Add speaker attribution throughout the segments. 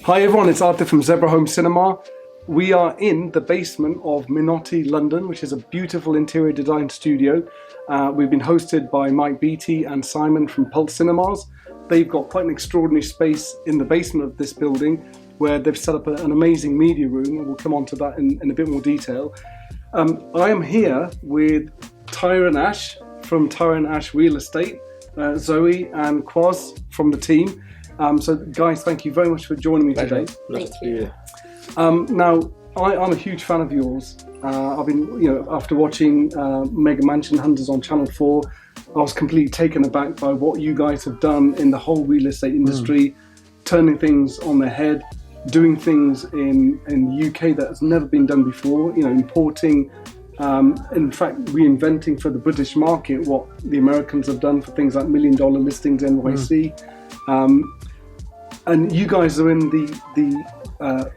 Speaker 1: Hi everyone, it's Arthur from Zebra Home Cinema. We are in the basement of Minotti London, which is a beautiful interior design studio. We've been hosted by Mike Beattie and Simon from Pulse Cinemas. They've got quite an extraordinary space in the basement of this building where they've set up an amazing media room, and we'll come on to that in a bit more detail. I am here with Tyrone Ash from Tyrone Ash Real Estate, Zoe and Quaz from the team. So guys, thank you very much for joining me today.
Speaker 2: Thank you.
Speaker 1: Now, I'm a huge fan of yours. I've been, after watching Mega Mansion Hunters on Channel 4, I was completely taken aback by what you guys have done in the whole real estate industry, turning things on their head, doing things in the UK that has never been done before, importing, in fact, reinventing for the British market what the Americans have done for things like $1 million listings NYC. And you guys are in the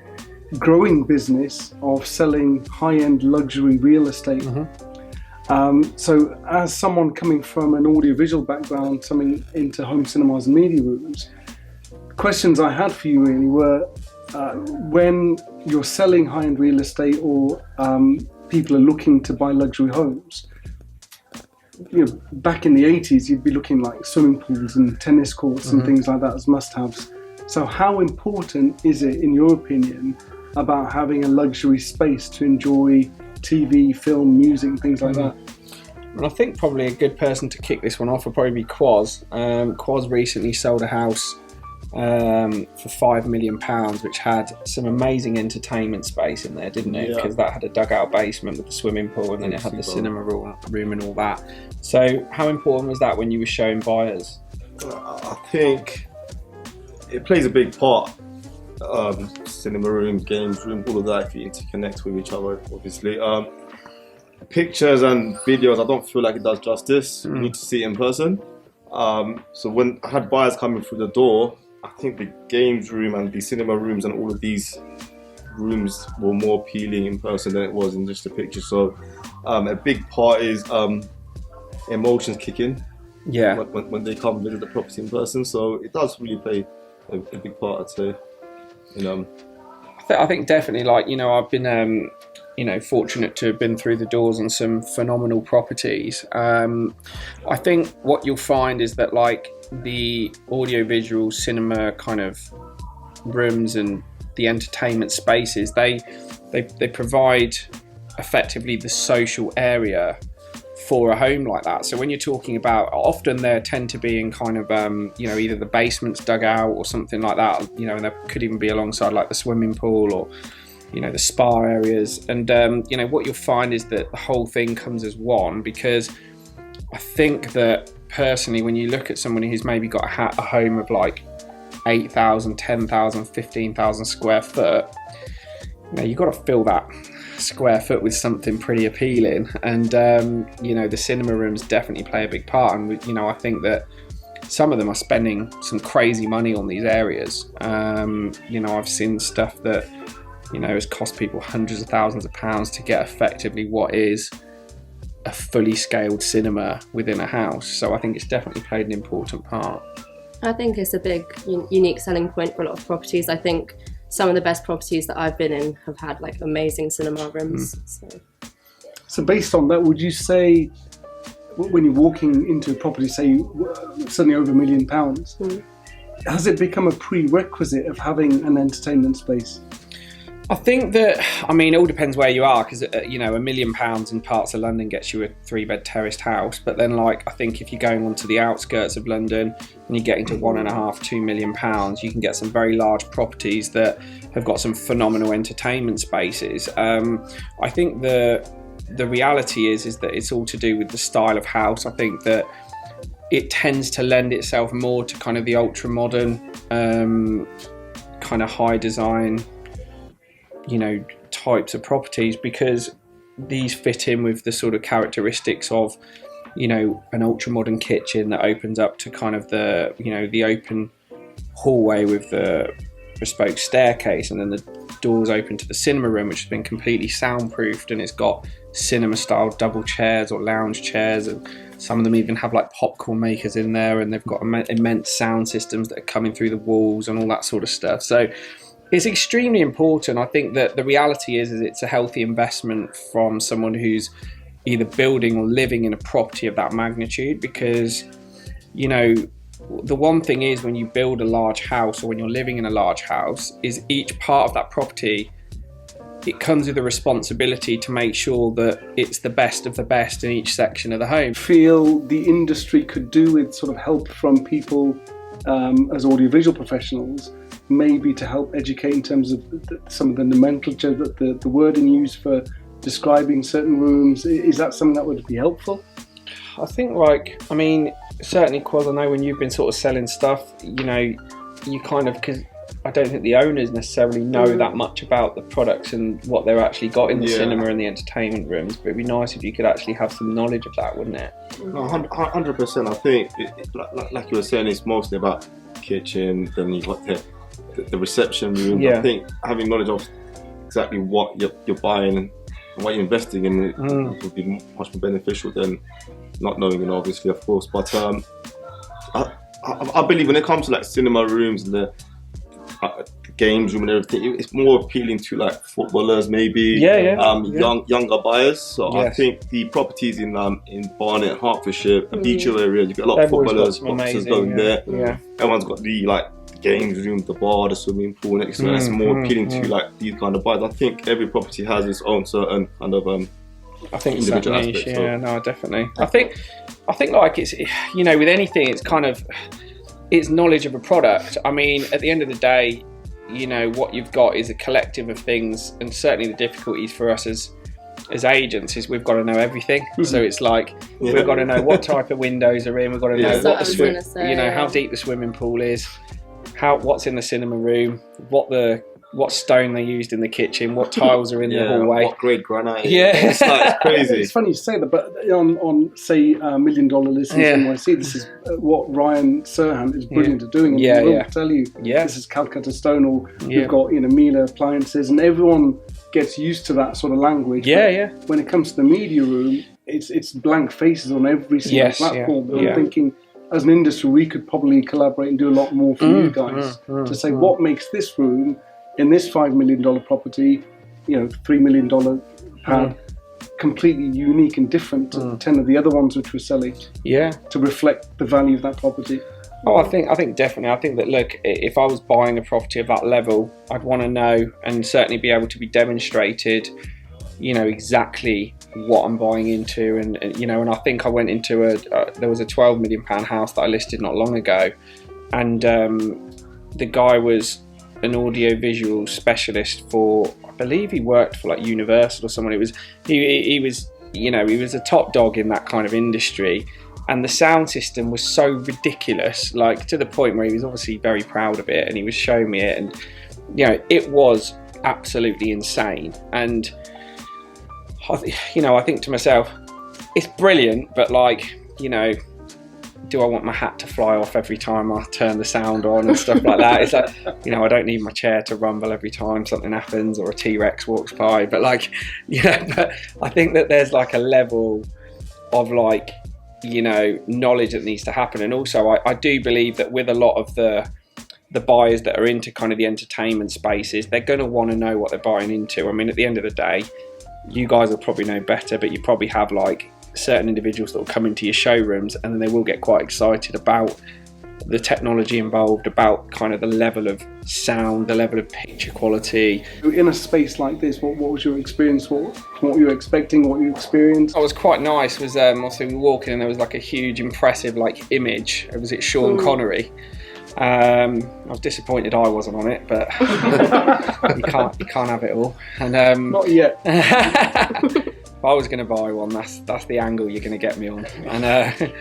Speaker 1: growing business of selling high-end luxury real estate. So as someone coming from an audiovisual background, coming into home cinemas and media rooms, questions I had for you really were, when you're selling high-end real estate or people are looking to buy luxury homes, back in the 80s, you'd be looking like swimming pools and tennis courts and things like that as must-haves. So how important is it, in your opinion, about having a luxury space to enjoy TV, film, music, things like that?
Speaker 2: Well, I think probably a good person to kick this one off would probably be Quaz. Quaz recently sold a house for £5 million, which had some amazing entertainment space in there, didn't it? Because that had a dugout basement with the swimming pool, and then it had the cinema room and all that. So how important was that when you were showing buyers?
Speaker 3: I think it plays a big part. Cinema room, games room, all of that, if you interconnect with each other, obviously. Pictures and videos, I don't feel like it does justice. You need to see it in person. So when I had buyers coming through the door, I think the games room and the cinema rooms and all of these rooms were more appealing in person than it was in just the picture. So a big part is emotions kick in when they come visit the property in person. So it does really play a big part, I'd say.
Speaker 2: I think definitely, I've been fortunate to have been through the doors on some phenomenal properties. I think what you'll find is that the audiovisual cinema kind of rooms and the entertainment spaces, they provide effectively the social area for a home like that. So when you're talking about, often they tend to be in kind of either the basement's dug out or something like that, and there could even be alongside like the swimming pool or the spa areas. And what you'll find is that the whole thing comes as one, because I think that personally, when you look at somebody who's maybe got a home of like 8,000, 10,000, 15,000 square foot, you've got to fill that square foot with something pretty appealing, and the cinema rooms definitely play a big part. And I think that some of them are spending some crazy money on these areas. I've seen stuff that has cost people hundreds of thousands of pounds to get effectively what is a fully scaled cinema within a house. So I think it's definitely played an important part.
Speaker 4: I think it's a big unique selling point for a lot of properties. I think some of the best properties that I've been in have had amazing cinema rooms.
Speaker 1: So based on that, would you say when you're walking into a property, say suddenly over £1 million, has it become a prerequisite of having an entertainment space?
Speaker 2: I think that, it all depends where you are, because £1 million in parts of London gets you a 3-bed terraced house. But then I think if you're going onto the outskirts of London and you're getting to £1.5–2 million, you can get some very large properties that have got some phenomenal entertainment spaces. I think the reality is that it's all to do with the style of house. I think that it tends to lend itself more to kind of the ultra modern, kind of high design, types of properties, because these fit in with the sort of characteristics of, an ultra modern kitchen that opens up to kind of the, the open hallway with the bespoke staircase, and then the doors open to the cinema room, which has been completely soundproofed, and it's got cinema style double chairs or lounge chairs, and some of them even have popcorn makers in there, and they've got immense sound systems that are coming through the walls and all that sort of stuff. So It's extremely important. I think that the reality is it's a healthy investment from someone who's either building or living in a property of that magnitude, because, you know, the one thing is when you build a large house, or when you're living in a large house, is each part of that property, it comes with a responsibility to make sure that it's the best of the best in each section of the home.
Speaker 1: Feel the industry could do with sort of help from people as audiovisual professionals, maybe to help educate in terms of some of the nomenclature, the wording used for describing certain rooms. Is that something that would be helpful?
Speaker 2: I think, like, I mean, certainly, Quaz, I know when you've been sort of selling stuff, you know, you kind of, because I don't think the owners necessarily know that much about the products and what they're actually got in the cinema and the entertainment rooms, but it'd be nice if you could actually have some knowledge of that, wouldn't it?
Speaker 3: No, 100%. I think, like you were saying, it's mostly about kitchen, then you've got the reception room. I think having knowledge of exactly what you're buying and what you're investing in would be much more beneficial than not knowing, you know, obviously, of course. But I believe when it comes to like cinema rooms and the games room and everything, it's more appealing to like footballers, maybe younger buyers. So I think the properties in Barnet, Hertfordshire, a Beechville area, you've got a lot of footballers, boxers going there. Everyone's got the like games room, the bar, the swimming pool next to it. It's more appealing to like these kind of buyers. I think every property has its own certain kind of
Speaker 2: I think
Speaker 3: individual
Speaker 2: niche,
Speaker 3: aspects.
Speaker 2: no, definitely. I think like it's, you know, with anything, it's kind of, it's knowledge of a product. I mean, at the end of the day, you know, what you've got is a collective of things, and certainly the difficulties for us as agents is we've got to know everything. So it's like we've got to know what type of windows are in, we've got to know what the you know, how deep the swimming pool is, what's in the cinema room, what stone they used in the kitchen, what tiles are in the hallway,
Speaker 3: what grade granite.
Speaker 2: It's
Speaker 3: crazy.
Speaker 1: It's funny you say that, but on say $1 Million Listings NYC, this is what Ryan Serhan is brilliant at doing. And he will tell you this is Calcutta stone, or you've got, you know, Miele appliances, and everyone gets used to that sort of language. When it comes to the media room, it's blank faces on every single platform. I'm thinking, as an industry, we could probably collaborate and do a lot more for you guys to say what makes this room in this $5 million property, you know, $3 million pad, completely unique and different to 10 of the other ones which we're selling. To reflect the value of that property.
Speaker 2: Oh, I think definitely. I think that, look, if I was buying a property of that level, I'd want to know and certainly be able to be demonstrated, you know, exactly what I'm buying into. And you know, and I think I went into there was a £12 million house that I listed not long ago, and the guy was an audio-visual specialist for, I believe he worked for like Universal or someone. He was, you know, he was a top dog in that kind of industry, and the sound system was so ridiculous, like to the point where he was obviously very proud of it, and he was showing me it, and you know, it was absolutely insane. And you know, I think to myself, it's brilliant, but like, you know, do I want my hat to fly off every time I turn the sound on and stuff like that? It's like, you know, I don't need my chair to rumble every time something happens or a T-Rex walks by, but like, you know, but I think that there's like a level of like, you know, knowledge that needs to happen. And also I do believe that with a lot of the buyers that are into kind of the entertainment spaces, they're going to want to know what they're buying into. I mean, at the end of the day, you guys will probably know better, but you probably have like certain individuals that will come into your showrooms, and then they will get quite excited about the technology involved, about kind of the level of sound, the level of picture quality.
Speaker 1: In a space like this, what was your experience? What you were expecting, what you experienced?
Speaker 2: What was quite nice was also we walked in and there was like a huge impressive like image. Was it Sean Connery? I was disappointed I wasn't on it, but you can't have it all. And
Speaker 1: not yet.
Speaker 2: If I was going to buy one, that's the angle you're going to get me on. And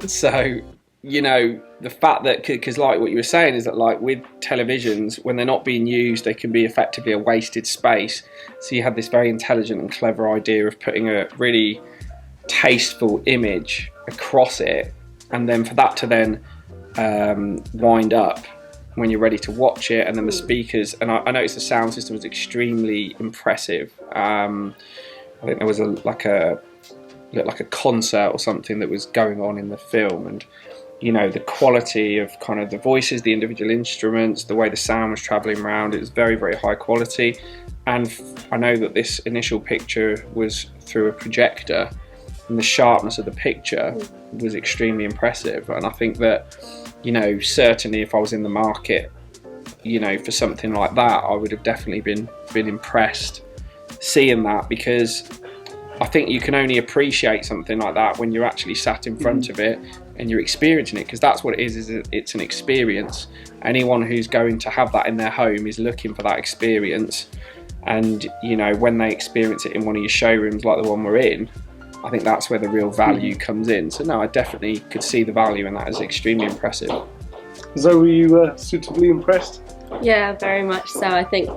Speaker 2: so, you know, the fact that, because like what you were saying is that like with televisions, when they're not being used, they can be effectively a wasted space. So you had this very intelligent and clever idea of putting a really tasteful image across it, and then for that to then wind up when you're ready to watch it, and then the speakers, and I noticed the sound system was extremely impressive. I think there was like a concert or something that was going on in the film, and you know, the quality of kind of the voices, the individual instruments, the way the sound was traveling around. It was very, very high quality. And I know that this initial picture was through a projector, and the sharpness of the picture was extremely impressive. And I think that, you know, certainly if I was in the market, you know, for something like that, I would have definitely been impressed seeing that, because I think you can only appreciate something like that when you're actually sat in front of it and you're experiencing it, because that's what it is it's an experience. Anyone who's going to have that in their home is looking for that experience. And, you know, when they experience it in one of your showrooms like the one we're in, I think that's where the real value comes in. So no, I definitely could see the value in that as extremely impressive.
Speaker 1: Zoe, were you suitably impressed?
Speaker 4: Yeah, very much so. I think,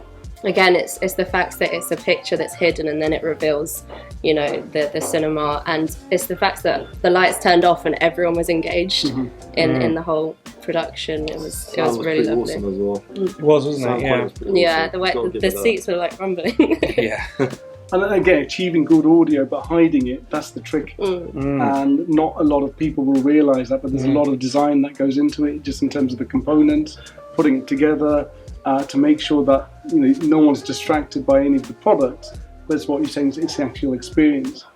Speaker 4: again, it's the fact that it's a picture that's hidden and then it reveals, you know, the cinema, and it's the fact that the lights turned off and everyone was engaged in the whole production. It was really lovely.
Speaker 3: Awesome as well.
Speaker 2: It was, wasn't it?
Speaker 4: Yeah, the way the seats were like rumbling.
Speaker 2: Yeah.
Speaker 1: And then again, achieving good audio but hiding it, that's the trick. And not a lot of people will realise that, but there's a lot of design that goes into it, just in terms of the components, putting it together, to make sure that, you know, no one's distracted by any of the products. But it's what you're saying, it's the actual experience.